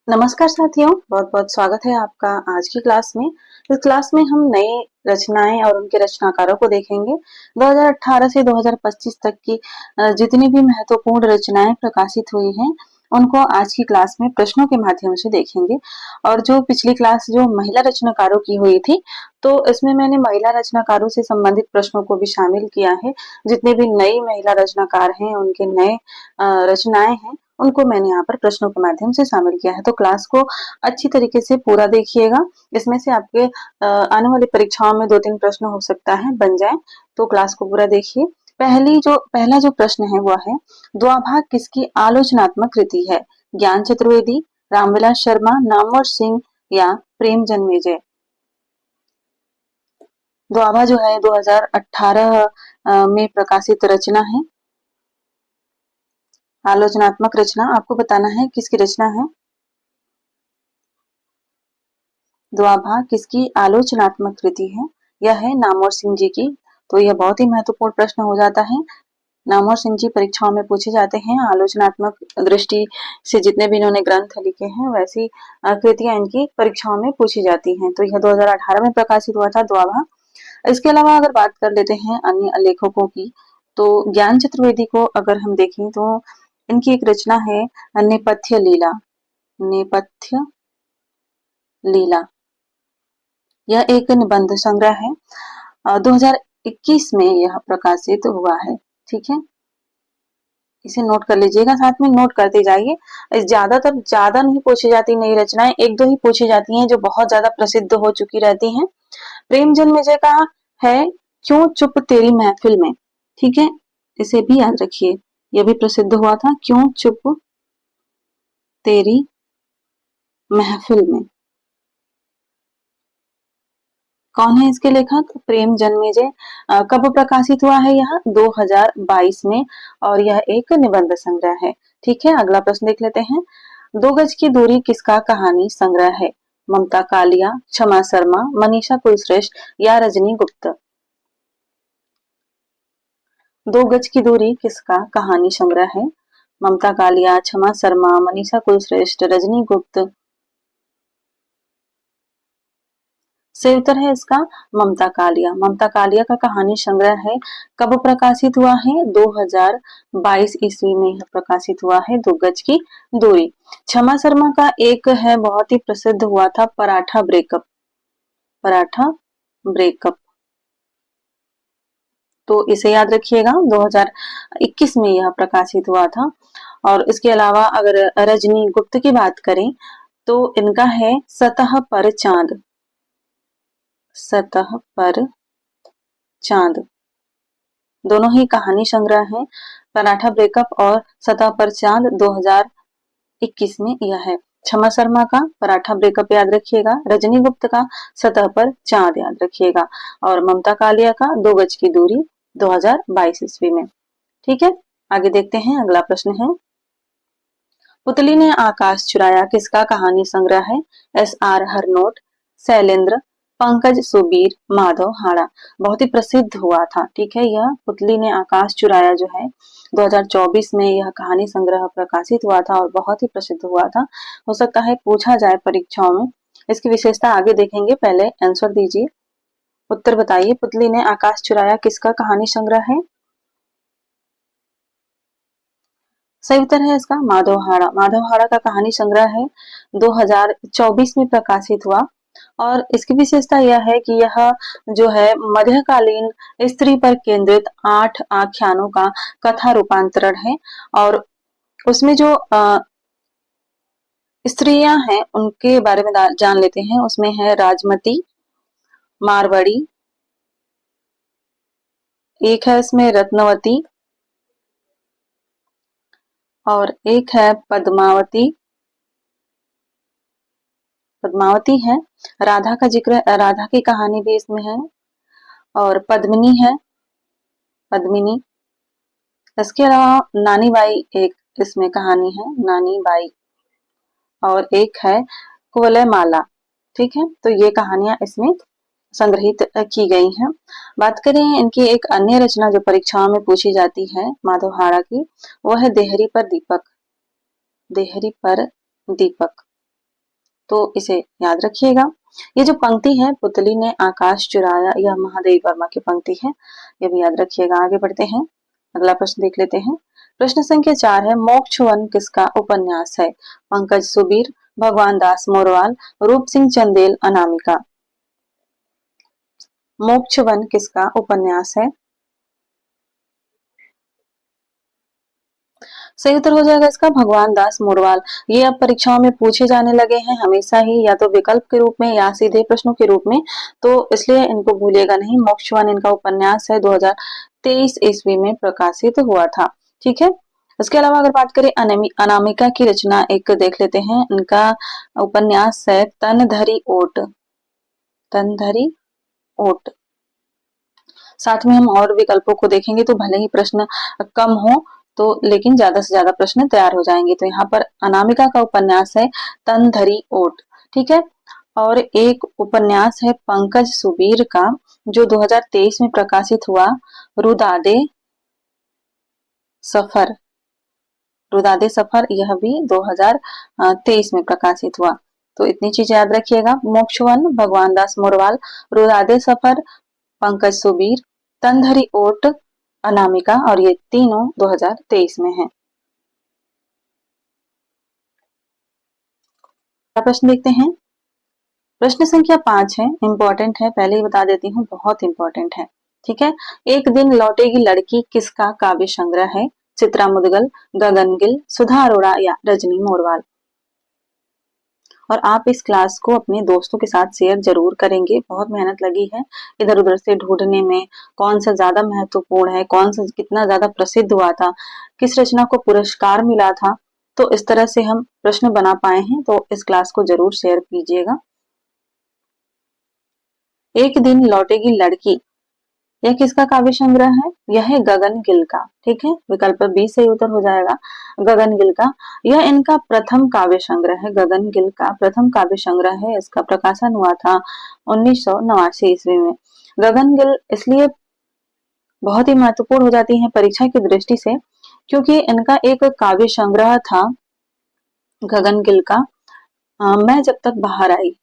नमस्कार साथियों, बहुत बहुत स्वागत है आपका आज की क्लास में। इस क्लास में हम नई रचनाएं और उनके रचनाकारों को देखेंगे। 2018 से 2025 तक की जितनी भी महत्वपूर्ण रचनाएं प्रकाशित हुई हैं, उनको आज की क्लास में प्रश्नों के माध्यम से देखेंगे। और जो पिछली क्लास जो महिला रचनाकारों की हुई थी, तो इसमें मैंने महिला रचनाकारों से संबंधित प्रश्नों को भी शामिल किया है। जितने भी नई महिला रचनाकार हैं, उनके नए रचनाएं हैं, उनको मैंने यहाँ पर प्रश्नों के माध्यम से शामिल किया है। तो क्लास को अच्छी तरीके से पूरा देखिएगा। इसमें से आपके आने वाली परीक्षाओं में 2-3 प्रश्न हो सकता है बन जाए, तो क्लास को पूरा देखिए। पहला जो प्रश्न है वह है, द्वाभाग किसकी आलोचनात्मक कृति है? ज्ञान चतुर्वेदी, रामविलास शर्मा, नामवर सिंह या प्रेम जन्मेजय? द्वाभा जो है 2018 में प्रकाशित रचना है। आलोचनात्मक रचना आपको बताना है किसकी रचना है। द्वाभा किसकी आलोचनात्मक कृति है? यह है नामवर सिंह जी की। तो यह बहुत ही महत्वपूर्ण प्रश्न हो जाता है। नामवर सिंह जी परीक्षाओं में पूछे जाते हैं। आलोचनात्मक दृष्टि से जितने भी इन्होंने ग्रंथ लिखे हैं, वैसी कृतियां इनकी परीक्षाओं में पूछी जाती हैं। तो यह 2018 में प्रकाशित हुआ था द्वाभा। इसके अलावा अगर बात कर लेते हैं अन्य लेखकों की, तो ज्ञान चतुर्वेदी को अगर हम देखें तो इनकी एक रचना है नेपथ्य लीला। नेपथ्य लीला यह एक निबंध संग्रह है। 2021 में यह प्रकाशित हुआ है। ठीक है, इसे नोट कर लीजिएगा, साथ में नोट करते जाइए। ज्यादातर ज्यादा नहीं पूछी जाती नई रचनाएं, एक दो ही पूछी जाती हैं जो बहुत ज्यादा प्रसिद्ध हो चुकी रहती हैं। प्रेम जन्मेजय का है क्यों चुप तेरी महफिल में। ठीक है, इसे भी याद रखिए, यह भी प्रसिद्ध हुआ था, क्यों चुप तेरी महफिल में। कौन है इसके लेखक? प्रेम जन्मेजय। कब प्रकाशित हुआ है यह? 2022 में, और यह एक निबंध संग्रह है। ठीक है, अगला प्रश्न देख लेते हैं। दो गज की दूरी किसका कहानी संग्रह है? ममता कालिया, क्षमा शर्मा, मनीषा कुलश्रेष्ठ या रजनी गुप्त? दो गज की दूरी किसका कहानी संग्रह है? ममता कालिया, क्षमा शर्मा, मनीषा कुलश्रेष्ठ, रजनी गुप्त? सही उत्तर है इसका ममता कालिया। ममता कालिया का कहानी संग्रह है। कब प्रकाशित हुआ है? 2022 ईस्वी में यह प्रकाशित हुआ है, दो गज की दूरी। क्षमा शर्मा का एक है बहुत ही प्रसिद्ध हुआ था, पराठा ब्रेकअप। पराठा ब्रेकअप, तो इसे याद रखिएगा, 2021 में यह प्रकाशित हुआ था। और इसके अलावा अगर रजनी गुप्त की बात करें तो इनका है सतह पर चांद। सतह पर चांद, दोनों ही कहानी संग्रह हैं। पराठा ब्रेकअप और सतह पर चांद 2021 में यह है। क्षमा शर्मा का पराठा ब्रेकअप याद रखिएगा, रजनी गुप्त का सतह पर चांद याद रखिएगा, और ममता कालिया का दो गज की दूरी 2022 ईस्वी में। ठीक है, आगे देखते हैं। अगला प्रश्न है, पुतली ने आकाश चुराया किसका कहानी संग्रह है? एस आर हरनोट, शैलेंद्र, पंकज सुबीर, माधव हाड़ा? बहुत ही प्रसिद्ध हुआ था। ठीक है, यह पुतली ने आकाश चुराया जो है 2024 में यह कहानी संग्रह प्रकाशित हुआ था और बहुत ही प्रसिद्ध हुआ था। हो सकता है पूछा जाए परीक्षाओं में। इसकी विशेषता आगे देखेंगे, पहले आंसर दीजिए, उत्तर बताइए। पुतली ने आकाश चुराया किसका कहानी संग्रह है? सही उत्तर है इसका माधव हाड़ा। माधव हाड़ा का कहानी संग्रह है, 2024 में प्रकाशित हुआ। और इसकी विशेषता यह है कि यह जो है मध्यकालीन स्त्री पर केंद्रित 8 आख्यानों का कथा रूपांतरण है। और उसमें जो स्त्रियां हैं उनके बारे में जान लेते हैं। उसमें है राजमती, मारवाड़ी, एक है इसमें रत्नवती, और एक है पद्मावती। पद्मावती है। राधा का जिक्र, राधा की कहानी भी इसमें है। और पद्मिनी है, पद्मिनी। इसके अलावा नानी बाई एक इसमें कहानी है, नानी बाई। और एक है कुवलय माला। ठीक है, तो ये कहानियां इसमें संग्रहित की गई हैं। बात करें इनकी एक अन्य रचना जो परीक्षाओं में पूछी जाती है माधव हाड़ा की, वो है देहरी पर दीपक। देहरी पर दीपक, तो इसे याद रखिएगा। ये जो पंक्ति है, पुतली ने आकाश चुराया, यह महादेवी वर्मा की पंक्ति है, ये भी याद रखिएगा। आगे बढ़ते हैं, अगला प्रश्न देख लेते हैं। प्रश्न संख्या 4 है, मोक्ष वन किसका उपन्यास है? पंकज सुबीर, भगवान दास मोरवाल, रूप सिंह चंदेल, अनामिका। मोक्ष वन किसका उपन्यास है? सही उत्तर हो जाएगा इसका भगवान दास मोरवाल। ये अब परीक्षाओं में पूछे जाने लगे हैं हमेशा ही, या तो विकल्प के रूप में या सीधे प्रश्नों के रूप में, तो इसलिए इनको भूलिएगा नहीं। मोक्षवान इनका उपन्यास है, 2023 ईस्वी में प्रकाशित हुआ था। ठीक है, इसके अलावा अगर बात करें अनामिका की रचना एक देख लेते हैं। इनका उपन्यास है तनधरी ओट। तनधरी ओट। साथ में हम और विकल्पों को देखेंगे तो भले ही प्रश्न कम हो तो लेकिन ज्यादा से ज्यादा प्रश्न तैयार हो जाएंगे। तो यहाँ पर अनामिका का उपन्यास है तनधरी ओट। ठीक है, और एक उपन्यास है पंकज सुबीर का जो 2023 में प्रकाशित हुआ, रुदादे सफर। रुदादे सफर, यह भी 2023 में प्रकाशित हुआ। तो इतनी चीजें याद रखिएगा। मोक्षवन भगवान दास मोरवाल, रुदादे सफर पंकज सुबीर, तनधरी ओट अनामिका, और ये तीनों 2023 में है। प्रश्न देखते हैं। प्रश्न संख्या 5 है, इंपॉर्टेंट है, पहले ही बता देती हूँ, बहुत इंपॉर्टेंट है। ठीक है, एक दिन लौटेगी लड़की किसका काव्य संग्रह है? चित्रा मुदगल, गगन गिल, सुधा अरोड़ा या रजनी मोरवाल। और आप इस क्लास को अपने दोस्तों के साथ शेयर जरूर करेंगे। बहुत मेहनत लगी है इधर उधर से ढूंढने में, कौन सा ज्यादा महत्वपूर्ण है, कौन सा कितना ज्यादा प्रसिद्ध हुआ था, किस रचना को पुरस्कार मिला था। तो इस तरह से हम प्रश्न बना पाए हैं, तो इस क्लास को जरूर शेयर कीजिएगा। एक दिन लौटेगी लड़की, यह किसका काव्य संग्रह है? यह है गगन गिल का। ठीक है, विकल्प बी से उत्तर हो जाएगा गगन गिल का। यह इनका प्रथम काव्य संग्रह है, गगन गिल का प्रथम काव्य संग्रह है। इसका प्रकाशन हुआ था 1989 ईस्वी में। गगन गिल इसलिए बहुत ही महत्वपूर्ण हो जाती है परीक्षा की दृष्टि से, क्योंकि इनका एक काव्य संग्रह था गगन गिल का, मैं जब तक बाहर आई।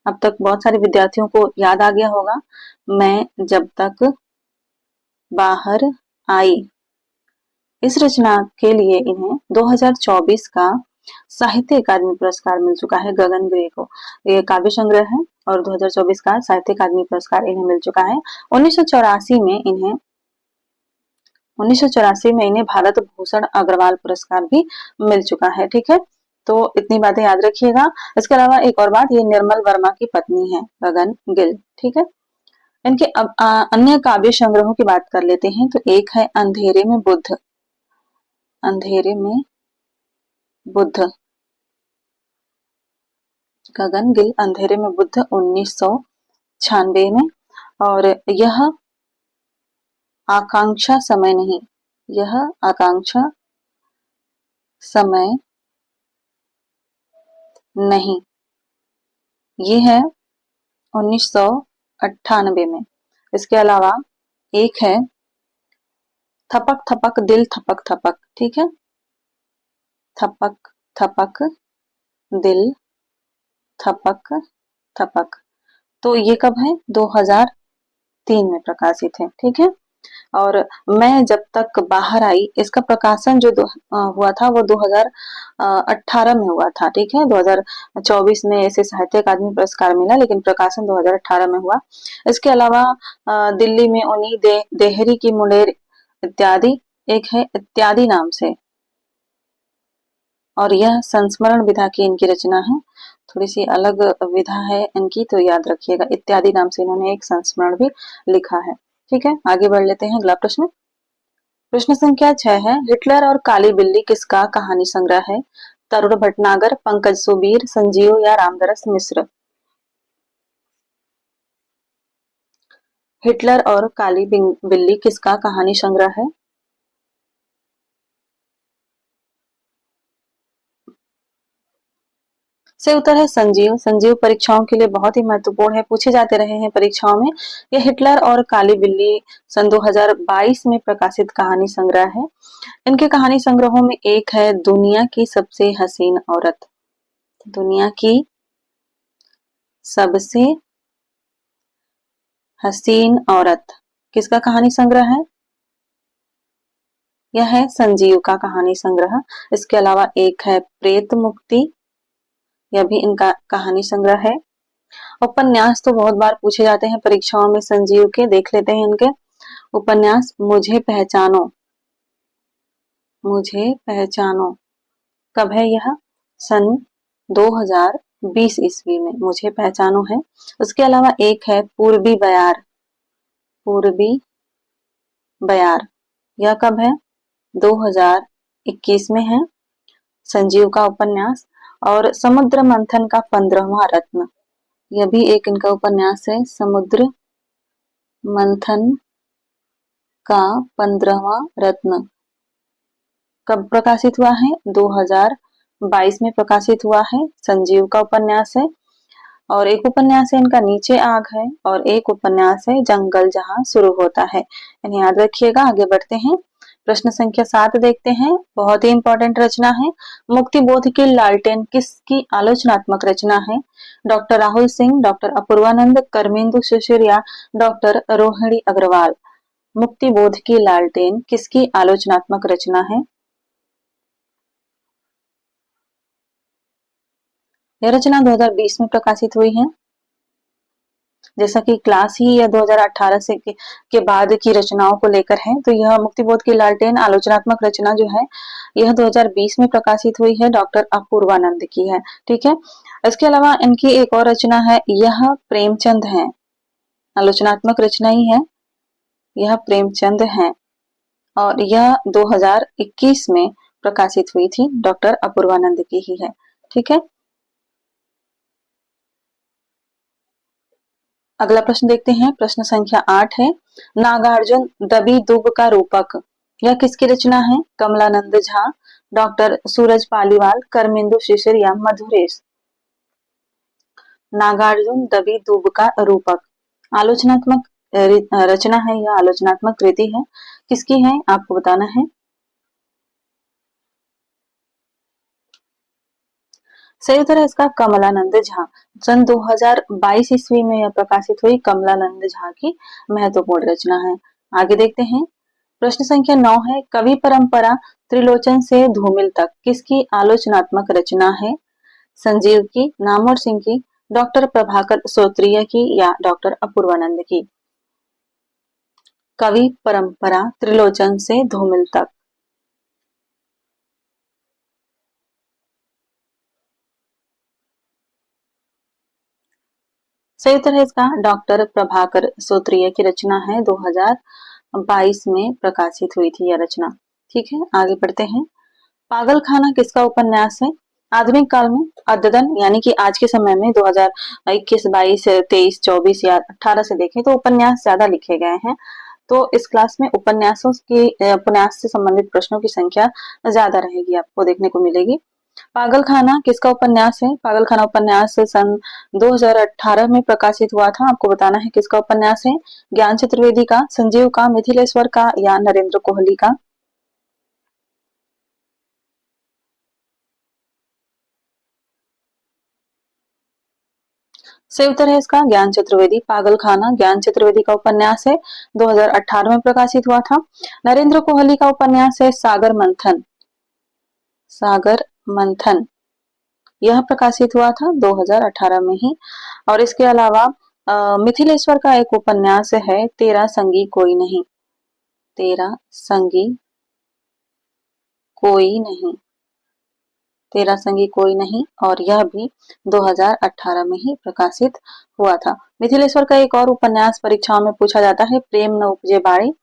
अब तक बहुत सारे विद्यार्थियों को याद आ गया होगा, मैं जब तक बाहर आई। इस रचना के लिए इन्हें 2024 का साहित्य अकादमी पुरस्कार मिल चुका है। गगन गिल को ये काव्य संग्रह है और 2024 का साहित्य अकादमी पुरस्कार इन्हें मिल चुका है। 1984 में इन्हें भारत भूषण अग्रवाल पुरस्कार भी मिल चुका है। ठीक है, तो इतनी बातें याद रखिएगा। इसके अलावा एक और बात, ये निर्मल वर्मा की पत्नी है गगन गिल। ठीक है, इनके अब अन्य काव्य संग्रहों की बात कर लेते हैं। तो एक है अंधेरे में बुद्ध। अंधेरे में बुद्ध, गगन गिल अंधेरे में बुद्ध 1996 में। और यह आकांक्षा समय नहीं, यह आकांक्षा समय नहीं, ये है 1998 में। इसके अलावा एक है थपक थपक दिल थपक थपक। ठीक है, थपक थपक दिल थपक थपक, तो ये कब है? 2003 में प्रकाशित है। ठीक है, और मैं जब तक बाहर आई, इसका प्रकाशन जो हुआ था वो 2018 में हुआ था। ठीक है, 2024 में इसे साहित्य अकादमी पुरस्कार मिला, लेकिन प्रकाशन 2018 में हुआ। इसके अलावा दिल्ली में उन्हीं देहरी की मुंडेर इत्यादि, एक है इत्यादि नाम से, और यह संस्मरण विधा की इनकी रचना है। थोड़ी सी अलग विधा है इनकी, तो याद रखिएगा, इत्यादि नाम से इन्होंने एक संस्मरण भी लिखा है। ठीक है, आगे बढ़ लेते हैं अगला प्रश्न। प्रश्न संख्या 6 है, हिटलर और काली बिल्ली किसका कहानी संग्रह है? तरुण भटनागर, पंकज सुबीर, संजीव या रामदरस मिश्र। हिटलर और काली बिल्ली किसका कहानी संग्रह है? से उत्तर है संजीव। संजीव परीक्षाओं के लिए बहुत ही महत्वपूर्ण है, पूछे जाते रहे हैं परीक्षाओं में। यह हिटलर और काली बिल्ली सन 2022 में प्रकाशित कहानी संग्रह है। इनके कहानी संग्रहों में एक है दुनिया की सबसे हसीन औरत। दुनिया की सबसे हसीन औरत किसका कहानी संग्रह है? यह है संजीव का कहानी संग्रह। इसके अलावा एक है प्रेत मुक्ति, यह भी इनका कहानी संग्रह है। उपन्यास तो बहुत बार पूछे जाते हैं परीक्षाओं में संजीव के, देख लेते हैं इनके उपन्यास। मुझे पहचानो, मुझे पहचानो कब है यह? सन 2020 ईस्वी में मुझे पहचानो है। उसके अलावा एक है पूर्वी बयार, पूर्वी बयार, यह कब है? 2021 में है, संजीव का उपन्यास। और समुद्र मंथन का 15वां रत्न, यह भी एक इनका उपन्यास है। समुद्र मंथन का 15वां रत्न कब प्रकाशित हुआ है? 2022 में प्रकाशित हुआ है, संजीव का उपन्यास है। और एक उपन्यास है इनका नीचे आग है, और एक उपन्यास है जंगल जहां शुरू होता है। इन्हें याद रखिएगा। आगे बढ़ते हैं, प्रश्न संख्या 7 देखते हैं। बहुत ही इंपॉर्टेंट रचना है। मुक्ति बोध की लालटेन किसकी आलोचनात्मक रचना है? डॉक्टर राहुल सिंह, डॉक्टर अपूर्वानंद, कर्मेंदु शिशिर या डॉक्टर रोहिणी अग्रवाल? मुक्ति बोध की लालटेन किसकी आलोचनात्मक रचना है? यह रचना 2020 में प्रकाशित हुई है। जैसा कि क्लास ही यह 2018 के बाद की रचनाओं को लेकर है, तो यह मुक्तिबोध की लालटेन आलोचनात्मक रचना जो है यह 2020 में प्रकाशित हुई है, डॉक्टर अपूर्वानंद की है। ठीक है। इसके अलावा इनकी एक और रचना है, यह प्रेमचंद है, आलोचनात्मक रचना ही है, यह प्रेमचंद है, और यह 2021 में प्रकाशित हुई थी, डॉक्टर अपूर्वानंद की ही है। ठीक है। अगला प्रश्न देखते हैं, प्रश्न संख्या 8 है। नागार्जुन दबी दुब का रूपक, यह किसकी रचना है? कमलानंद झा, डॉक्टर सूरज पालीवाल, कर्मेंदु शिशिर या मधुरेश? नागार्जुन दबी दुब का रूपक आलोचनात्मक रचना है, यह आलोचनात्मक कृति है। किसकी है आपको बताना है। सही उत्तर है इसका कमलानंद झा। सन 2022 ईस्वी में यह प्रकाशित हुई कमलानंद झा की महत्वपूर्ण रचना है। आगे देखते हैं, प्रश्न संख्या 9 है। कवि परंपरा त्रिलोचन से धूमिल तक किसकी आलोचनात्मक रचना है? संजीव की, नामवर सिंह की, डॉक्टर प्रभाकर सोत्रिय की या डॉक्टर अपूर्वानंद की? कवि परंपरा त्रिलोचन से धूमिल तक, सही उत्तर है इसका डॉक्टर प्रभाकर सोत्रिय की रचना है, 2022 में प्रकाशित हुई थी यह रचना। ठीक है। आगे बढ़ते हैं, पागल खाना किसका उपन्यास है? आधुनिक काल में अद्यतन यानी कि आज के समय में 2021, 22, 23, 24 या 18 से देखें तो उपन्यास ज्यादा लिखे गए हैं। तो इस क्लास में उपन्यास से संबंधित प्रश्नों की संख्या ज्यादा रहेगी, आपको देखने को मिलेगी। पागल खाना किसका उपन्यास है? पागल खाना उपन्यास सन 2018 में प्रकाशित हुआ था। आपको बताना है किसका उपन्यास है। ज्ञान चतुर्वेदी का, संजीव का, मिथिलेश्वर का या नरेंद्र कोहली का? सही उत्तर है इसका ज्ञान चतुर्वेदी। पागल खाना ज्ञान चतुर्वेदी का उपन्यास है, 2018 में प्रकाशित हुआ था। नरेंद्र कोहली का उपन्यास है सागर मंथन, सागर मंथन, यह प्रकाशित हुआ था 2018 में ही। और इसके अलावा मिथिलेश्वर का एक उपन्यास है तेरा संगी कोई नहीं, तेरा संगी कोई नहीं, तेरा संगी कोई नहीं, और यह भी 2018 में ही प्रकाशित हुआ था। मिथिलेश्वर का एक और उपन्यास परीक्षाओं में पूछा जाता है, प्रेम न उपजे बाड़ी,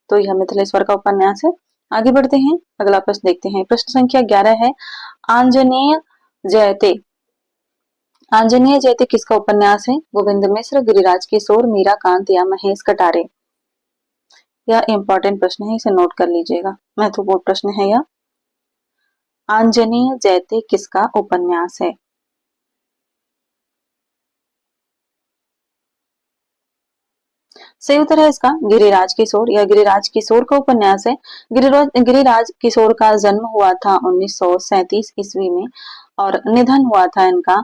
तो यह मिथिलेश्वर का उपन्यास है। आगे बढ़ते हैं, अगला प्रश्न देखते हैं। प्रश्न संख्या 11 है। आंजनेय जयते, आंजनेय जयते किसका उपन्यास है? गोविंद मिश्र, गिरिराज किशोर, मीरा कांत या महेश कटारे? यह इंपॉर्टेंट प्रश्न है, इसे नोट कर लीजिएगा, महत्वपूर्ण प्रश्न है यह। आंजनेय जयते किसका उपन्यास है? सही उत्तर है इसका गिरिराज किशोर, यह गिरिराज किशोर का उपन्यास है। गिरिराज किशोर का जन्म हुआ था 1937 ईस्वी में, और निधन हुआ था इनका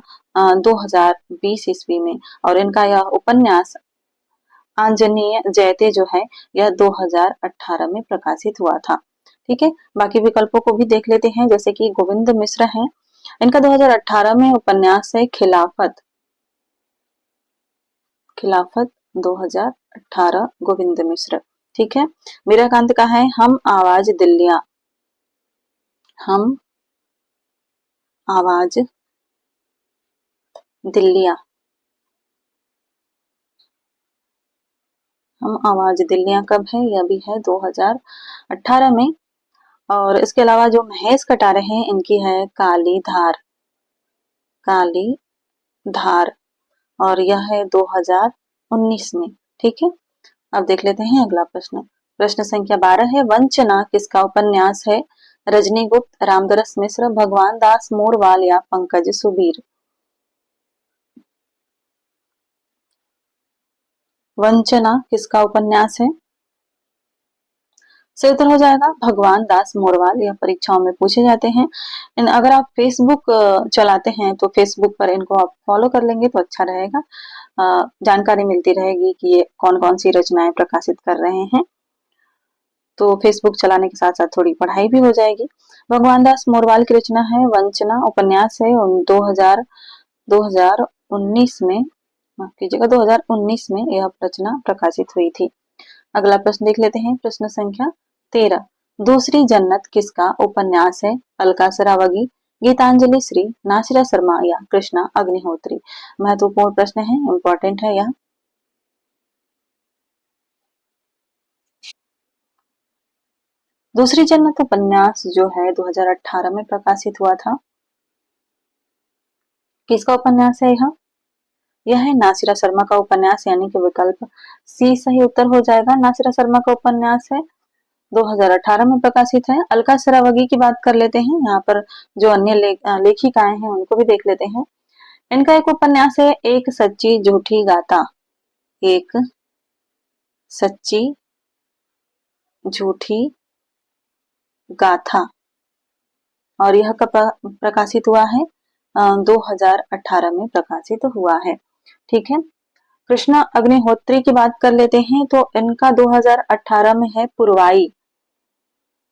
2020 ईस्वी में। और इनका यह उपन्यास आंजनेय जयते जो है यह 2018 में प्रकाशित हुआ था। ठीक है, बाकी विकल्पों को भी देख लेते हैं, जैसे कि गोविंद मिश्र हैं, इनका 2018 में उपन्यास है खिलाफत। खिलाफत 2018 गोविंद मिश्र। ठीक है, मीराकांत का है हम आवाज दिल्लियां। हम आवाज दिल्लियां। हम आवाज दिल्लियां कब है? यह भी है 2018 में। और इसके अलावा जो महेश कटारे हैं इनकी है काली धार। काली धार, और यह है 2019 में। ठीक है, अब देख लेते हैं अगला प्रश्न। प्रश्न संख्या 12 है वंचना किसका उपन्यास है? रजनी गुप्त, रामदरस मिश्र, भगवान दास मोरवाल या पंकज सुबीर। वंचना किसका उपन्यास है? सही उत्तर हो जाएगा भगवान दास मोरवाल। यह परीक्षाओं में पूछे जाते हैं। अगर आप फेसबुक चलाते हैं तो फेसबुक पर इनको आप फॉलो कर लेंगे तो अच्छा रहेगा। जानकारी मिलती रहेगी कि ये कौन कौन सी रचनाएं प्रकाशित कर रहे हैं। तो फेसबुक चलाने के साथ साथ थोड़ी पढ़ाई भी हो जाएगी। भगवान दास मोरवाल की रचना है वंचना, उपन्यास है 2019 में, माफ कीजिएगा 2019 में यह रचना प्रकाशित हुई थी। अगला प्रश्न देख लेते हैं। प्रश्न संख्या 13, दूसरी जन्नत किसका उपन्यास है? अलका सरावगी, गीतांजलि श्री, नासिरा शर्मा या कृष्णा अग्निहोत्री। महत्वपूर्ण प्रश्न है, इंपॉर्टेंट है यह। दूसरी जन्नत उपन्यास जो है 2018 में प्रकाशित हुआ था। किसका उपन्यास है यह? यह है नासिरा शर्मा का उपन्यास, यानी कि विकल्प सी सही उत्तर हो जाएगा। नासिरा शर्मा का उपन्यास है, 2018 में प्रकाशित है। अलका सरावगी की बात कर लेते हैं। यहाँ पर जो अन्य लेखिकाएं हैं उनको भी देख लेते हैं। इनका एक उपन्यास है एक सच्ची झूठी गाथा। एक सच्ची झूठी गाथा, और यह कब प्रकाशित हुआ है? 2018 में प्रकाशित हुआ है। ठीक है, कृष्णा अग्निहोत्री की बात कर लेते हैं तो इनका 2018 में है पुरवाई।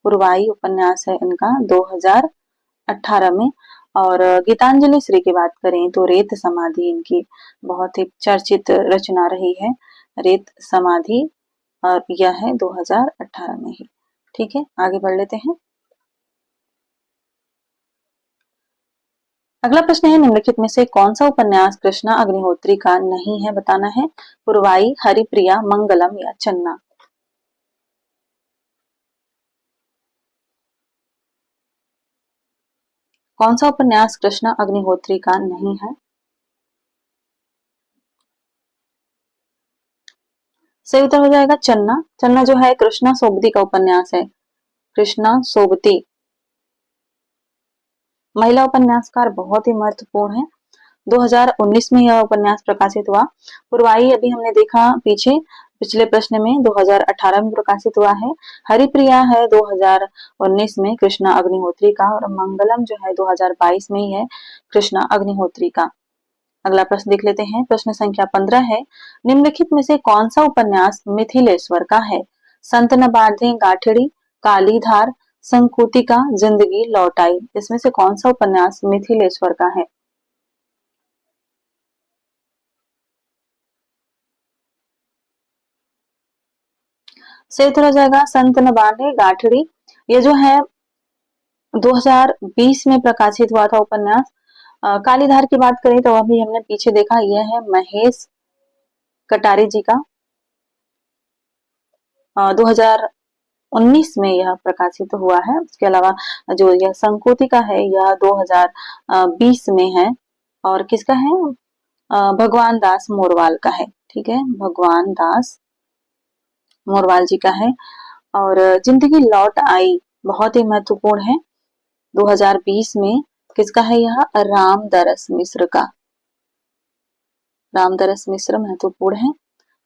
पुरवाई उपन्यास है इनका 2018 में। और गीतांजलि श्री की बात करें तो रेत समाधि इनकी बहुत ही चर्चित रचना रही है, रेत समाधि, और यह है 2018 में ही। ठीक है, आगे बढ़ लेते हैं। अगला प्रश्न है निम्नलिखित में से कौन सा उपन्यास कृष्णा अग्निहोत्री का नहीं है? बताना है। पुरवाई, हरिप्रिया, मंगलम या चन्ना। कौन सा उपन्यास कृष्णा अग्निहोत्री का नहीं है? सही उत्तर हो जाएगा चन्ना। चन्ना जो है कृष्णा सोबती का उपन्यास है। कृष्णा सोबती महिला उपन्यासकार, बहुत ही महत्वपूर्ण है। 2019 में यह उपन्यास प्रकाशित हुआ। पुरवाई अभी हमने देखा पीछे पिछले प्रश्न में 2018 में प्रकाशित हुआ है। हरिप्रिया है 2019 में कृष्णा अग्निहोत्री का, और मंगलम जो है 2022 में ही है कृष्णा अग्निहोत्री का। अगला प्रश्न देख लेते हैं। प्रश्न संख्या 15 है निम्नलिखित में से कौन सा उपन्यास मिथिलेश्वर का है? संत न बांधे गाठड़ी, कालीधार, संकुतिका, जिंदगी लौटाई। इसमें से कौन सा उपन्यास मिथिलेश्वर का है? सही उत्तर हो जाएगा संत न बांधे गाठड़ी। ये जो है 2020 में प्रकाशित हुआ था उपन्यास। कालीधार की बात करें तो अभी हमने पीछे देखा, यह है महेश कटारे जी का। 2019 में यह प्रकाशित हुआ है। उसके अलावा जो यह संकोतिका है यह 2020 में है। और किसका है? भगवान दास मोरवाल का है। ठीक है, भगवान दास मोरवाल जी का है। और जिंदगी लौट आई बहुत ही महत्वपूर्ण है, 2020 में। किसका है यह? रामदरस मिश्र का। रामदरस मिश्र महत्वपूर्ण है।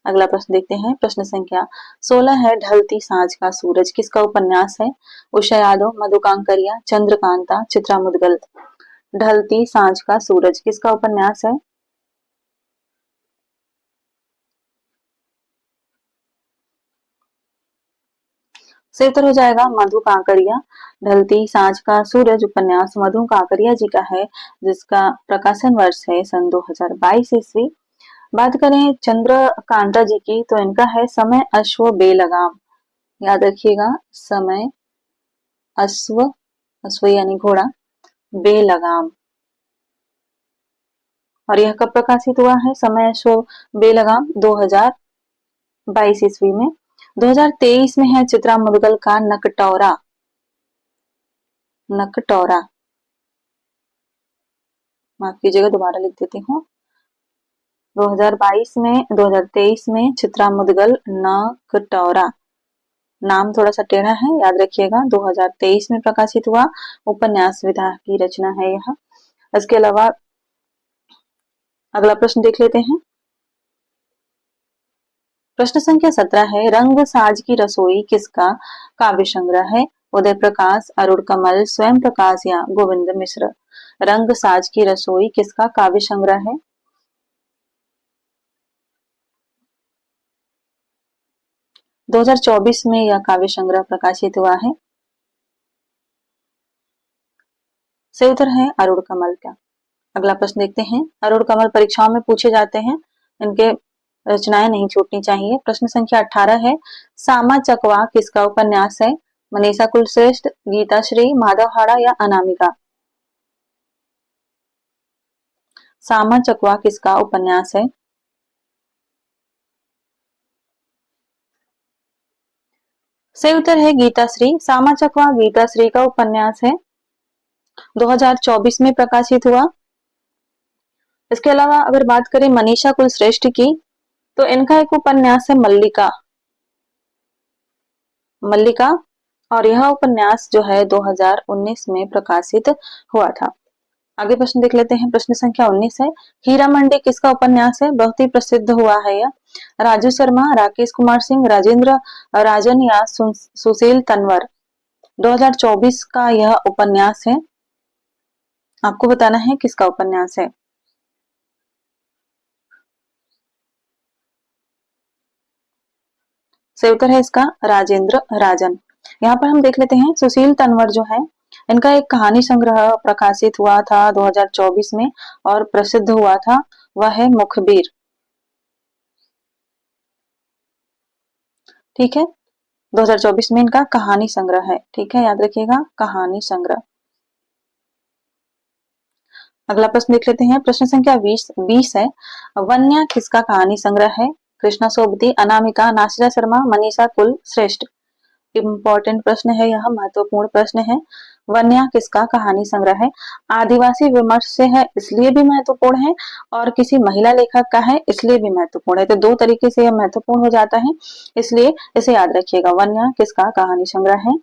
अगला प्रश्न देखते हैं। प्रश्न संख्या 16 है ढलती सांझ का सूरज किसका उपन्यास है? उषा यादव, मधुकांकरिया, चंद्रकांता, चित्रा मुदगल। ढलती सांझ का सूरज किसका उपन्यास है? सही उत्तर हो जाएगा मधु काकड़िया। ढलती सांझ का सूरज उपन्यास मधु काकड़िया जी का है, जिसका प्रकाशन वर्ष है सन 2022 ईस्वी। बात करें चंद्रकांता जी की तो इनका है समय अश्व बेलगाम। याद रखिएगा, समय अश्व, अश्व यानी घोड़ा, बेलगाम। और यह कब प्रकाशित हुआ है समय अश्व बेलगाम? 2022 ईस्वी में। 2023 में है चित्रा मुदगल का नकटौरा। नकटौरा, माफ कीजिएगा दोबारा लिख देती हूँ। 2023 में चित्रा मुदगल नकटौरा। नाम थोड़ा सा टेढ़ा है, याद रखिएगा। 2023 में प्रकाशित हुआ उपन्यास विधा की रचना है यह। इसके अलावा अगला प्रश्न देख लेते हैं। प्रश्न संख्या 17 है, रंग साज की रसोई किसका काव्य संग्रह है? उदय प्रकाश, अरुण कमल, स्वयं प्रकाश या गोविंद मिश्र। रंग साज की रसोई किसका काव्य संग्रह है? दो 2024 में यह काव्य संग्रह प्रकाशित हुआ है। सही उत्तर है अरुण कमल का। अगला प्रश्न देखते हैं। अरुण कमल परीक्षाओं में पूछे जाते हैं, इनके रचनाएं नहीं छूटनी चाहिए। प्रश्न संख्या 18 है, सामा चकवा किसका उपन्यास है? मनीषा कुलश्रेष्ठ, गीता श्री, माधव हाड़ा या अनामिका। सामा चकवा किसका उपन्यास है? सही उत्तर है गीता श्री। सामा चकवा गीता श्री का उपन्यास है, 2024 में प्रकाशित हुआ। इसके अलावा अगर बात करें मनीषा कुलश्रेष्ठ की तो इनका एक उपन्यास है मल्लिका। मल्लिका, और यह उपन्यास जो है 2019 में प्रकाशित हुआ था। आगे प्रश्न देख लेते हैं। प्रश्न संख्या 19 है, हीरा मंडी किसका उपन्यास है? बहुत ही प्रसिद्ध हुआ है यह। राजू शर्मा, राकेश कुमार सिंह, राजेंद्र राजन या सुशील तनवर। 2024 का यह उपन्यास है। आपको बताना है किसका उपन्यास है। सही उत्तर है इसका राजेंद्र राजन। यहाँ पर हम देख लेते हैं सुशील तनवर जो है, इनका एक कहानी संग्रह प्रकाशित हुआ था 2024 में और प्रसिद्ध हुआ था, वह है मुखबिर। ठीक है, 2024 में इनका कहानी संग्रह है। ठीक है, याद रखिएगा कहानी संग्रह। अगला प्रश्न देख लेते हैं। प्रश्न संख्या 20 है, वन्या किसका कहानी संग्रह है? कृष्णा सोबती, अनामिका, नासिरा शर्मा, मनीषा कुल श्रेष्ठ। इम्पोर्टेंट प्रश्न है, यह महत्वपूर्ण प्रश्न है। वन्या किसका कहानी संग्रह है? आदिवासी विमर्श से है इसलिए भी महत्वपूर्ण है, और किसी महिला लेखक का है इसलिए भी महत्वपूर्ण है। तो दो तरीके से यह महत्वपूर्ण हो जाता है, इसलिए इसे याद रखिएगा। वन्या किसका कहानी संग्रह है?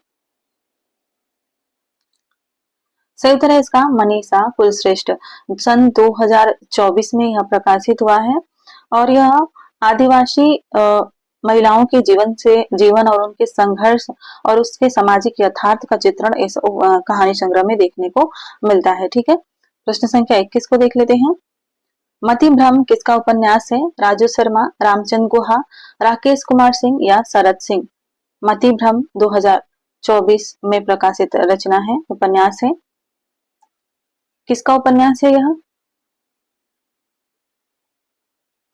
सही उत्तर है इसका मनीषा कुलश्रेष्ठ। सन 2024 में यह प्रकाशित हुआ है और यह आदिवासी महिलाओं के जीवन और उनके संघर्ष और उसके सामाजिक यथार्थ का चित्रण इस कहानी संग्रह में देखने को मिलता है। ठीक है, प्रश्न संख्या 21 को देख लेते हैं। मति भ्रम किसका उपन्यास है? राजू शर्मा, रामचंद्र गुहा, राकेश कुमार सिंह या शरद सिंह। मति भ्रम 2024 में प्रकाशित रचना है, उपन्यास है। किसका उपन्यास है यह?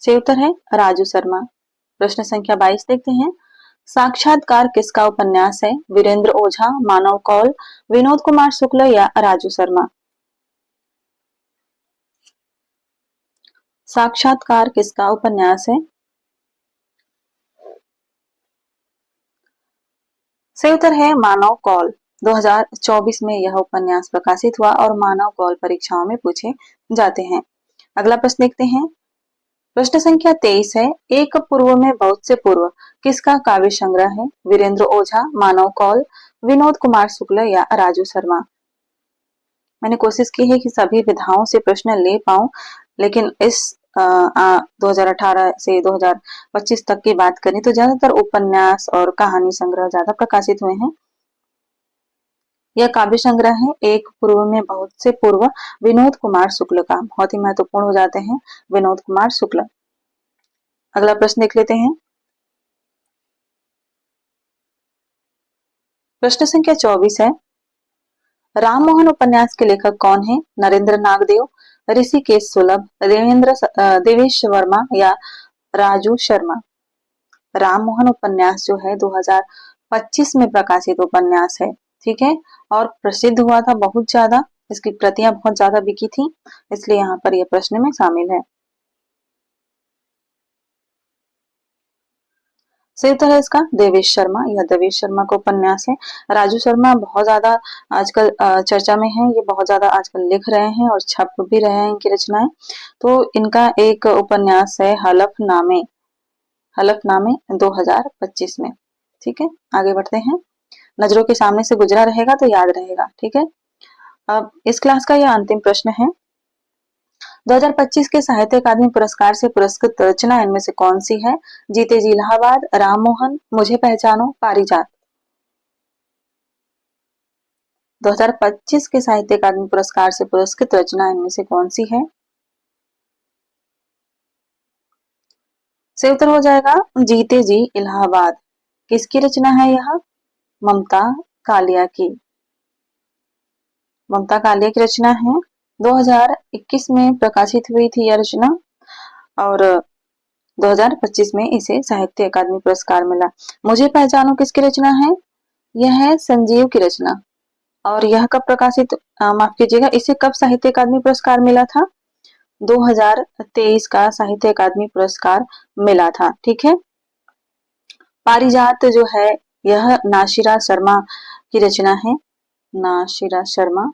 सही उत्तर है राजू शर्मा। प्रश्न संख्या 22 देखते हैं। साक्षात्कार किसका उपन्यास है? वीरेंद्र ओझा, मानव कौल, विनोद कुमार शुक्ल या राजू शर्मा। साक्षात्कार किसका उपन्यास है? सही उत्तर है मानव कौल। 2024 में यह उपन्यास प्रकाशित हुआ और मानव कौल परीक्षाओं में पूछे जाते हैं। अगला प्रश्न देखते हैं। प्रश्न संख्या 23 है, एक पूर्व में बहुत से पूर्व किसका काव्य संग्रह है? वीरेंद्र ओझा, मानव कौल, विनोद कुमार शुक्ल या राजू शर्मा। मैंने कोशिश की है कि सभी विधाओं से प्रश्न ले पाऊं, लेकिन इस 2018 से 2025 तक की बात करें तो ज्यादातर उपन्यास और कहानी संग्रह ज्यादा प्रकाशित हुए हैं। यह काव्य संग्रह है एक पूर्व में बहुत से पूर्व विनोद कुमार शुक्ल का। बहुत ही महत्वपूर्ण हो जाते हैं विनोद कुमार शुक्ल। अगला प्रश्न देख लेते हैं। प्रश्न संख्या 24 है, राममोहन उपन्यास के लेखक कौन है? नरेंद्र नागदेव, ऋषिकेश सुलभ, देवेश वर्मा या राजू शर्मा। राममोहन उपन्यास जो है 2025 में प्रकाशित उपन्यास है, ठीक है, और प्रसिद्ध हुआ था बहुत ज्यादा, इसकी प्रतियां बहुत ज्यादा बिकी थी, इसलिए यहाँ पर यह प्रश्न में शामिल है। सही उत्तर है इसका देवेश शर्मा। यह देवेश शर्मा का उपन्यास है। राजू शर्मा बहुत ज्यादा आजकल चर्चा में है, ये बहुत ज्यादा आजकल लिख रहे हैं और छप भी रहे हैं इनकी रचनाएं। तो इनका एक उपन्यास है हलफनामे, हलफनामे 2025 में, ठीक है। आगे बढ़ते हैं। नजरों के सामने से गुजरा रहेगा तो याद रहेगा, ठीक है। अब इस क्लास का यह अंतिम प्रश्न है, 2025 के साहित्य अकादमी पुरस्कार से पुरस्कृत रचना इनमें से कौन सी है? जीते जी इलाहाबाद, राममोहन, मुझे पहचानो, पारिजात। 2025 के साहित्य अकादमी पुरस्कार से पुरस्कृत रचना इनमें से कौन सी है? सही उत्तर हो जाएगा जीते जी इलाहाबाद। किसकी रचना है यह? ममता कालिया की। ममता कालिया की रचना है। 2021 में प्रकाशित हुई थी यह रचना और 2025 में इसे साहित्य अकादमी पुरस्कार मिला। मुझे पहचानो किसकी रचना है? यह है संजीव की रचना। और यह कब प्रकाशित, माफ कीजिएगा, इसे कब साहित्य अकादमी पुरस्कार मिला था? 2023 का साहित्य अकादमी पुरस्कार मिला था, ठीक है। पारिजात जो है यह नाशिरा शर्मा की रचना है, नाशिरा शर्मा,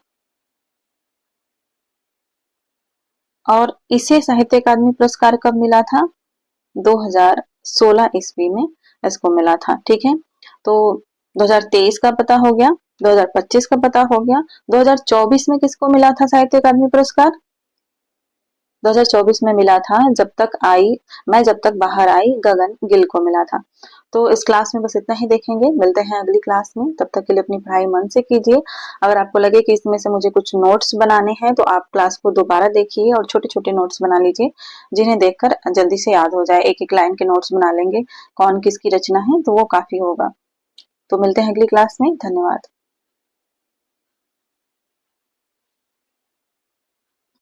और इसे साहित्य अकादमी पुरस्कार कब मिला था? 2016 ईस्वी में इसको मिला था, ठीक है। तो 2023 का पता हो गया, 2025 का पता हो गया, 2024 में किसको मिला था साहित्य अकादमी पुरस्कार? 2024 में मिला था मैं जब तक बाहर आई गगन गिल को मिला था। तो इस क्लास में बस इतना ही देखेंगे, मिलते हैं अगली क्लास में, तब तक के लिए अपनी पढ़ाई मन से कीजिए। अगर आपको लगे कि इसमें से मुझे कुछ नोट्स बनाने हैं तो आप क्लास को दोबारा देखिए और छोटे छोटे नोट्स बना लीजिए, जिन्हें देखकर जल्दी से याद हो जाए। एक एक लाइन के नोट्स बना लेंगे, कौन किसकी रचना है, तो वो काफी होगा। तो मिलते हैं अगली क्लास में, धन्यवाद।